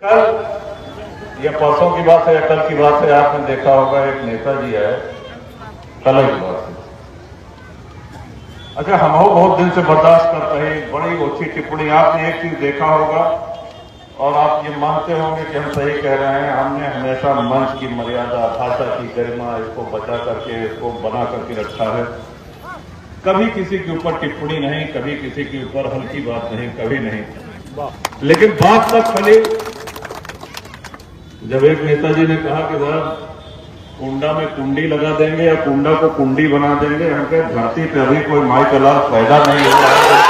कल या परसों की बात है या कल की बात है, आपने देखा होगा एक नेताजी है, कल की बात है। अच्छा, हम बहुत दिन से बर्दाश्त कर रहे हैं, बड़ी अच्छी टिप्पणी। आपने एक चीज देखा होगा और आप ये मानते होंगे कि हम सही कह रहे हैं, हमने हमेशा मंच की मर्यादा, भाषा की गरिमा, इसको बचा करके, इसको बना करके रखा है। कभी किसी के ऊपर टिप्पणी नहीं, कभी किसी के ऊपर हल्की बात नहीं, कभी नहीं। लेकिन बात तक चली जब एक नेताजी ने कहा कि साहब कुंडा में कुंडी लगा देंगे या कुंडा को कुंडी बना देंगे। हम कहे धरती पे अभी कोई माई का लाल पैदा नहीं हुआ है,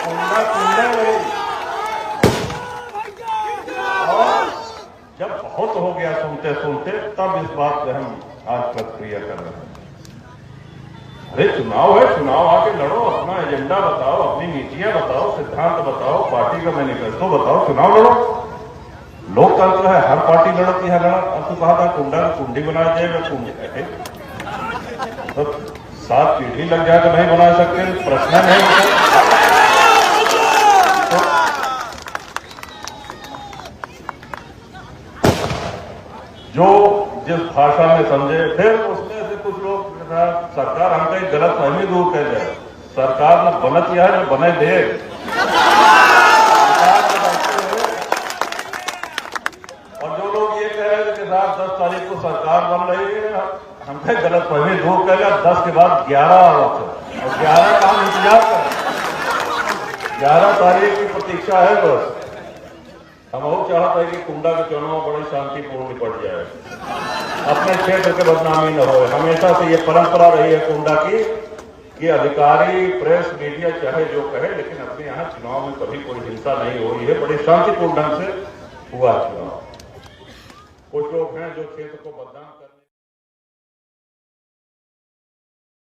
कुंडा कुंडा नहीं। और जब बहुत हो गया सुनते सुनते, तब इस बात पे हम आज प्रतिक्रिया कर रहे हैं। अरे चुनाव है, चुनाव आके लड़ो, अपना एजेंडा बताओ, अपनी नीतियां बताओ, सिद्धांत बताओ, पार्टी का मैनिफेस्टो बताओ, चुनाव लड़ो। लोकतंत्र है, हर पार्टी लड़ती है, लड़ा। अब तो कहा था कुंडा कुंडी बना जाएगा, कुंडी है तो 7 पीढ़ी लग जाए तो नहीं बना सकते, प्रश्न नहीं होता। जो जिस भाषा में समझे, फिर उसमें से कुछ लोग सरकार हमको एक गलत फहमी दूर कर जाए। सरकार न बनत यह है, न बने दे। और जो लोग ये कह रहे हैं कि साहब 10 तारीख को सरकार बन रही है, हमको गलत फहमी दूर कर लिया। 10 के बाद 11 वक्त, और 11 का हम इंतजार करें। 11 तारीख की प्रतीक्षा है बस। हम और चाहते हैं कि कुंडा के चुनाव बड़ी शांतिपूर्ण निपट जाए, अपने क्षेत्र के बदनामी न हो। हमेशा से ये परंपरा रही है कुंडा की कि अधिकारी, प्रेस, मीडिया चाहे जो कहे, लेकिन अपने यहाँ चुनाव में कभी कोई हिंसा नहीं हो रही है। बड़े शांतिपूर्ण ढंग से हुआ चुनाव। कुछ लोग हैं जो क्षेत्र को बदनाम करने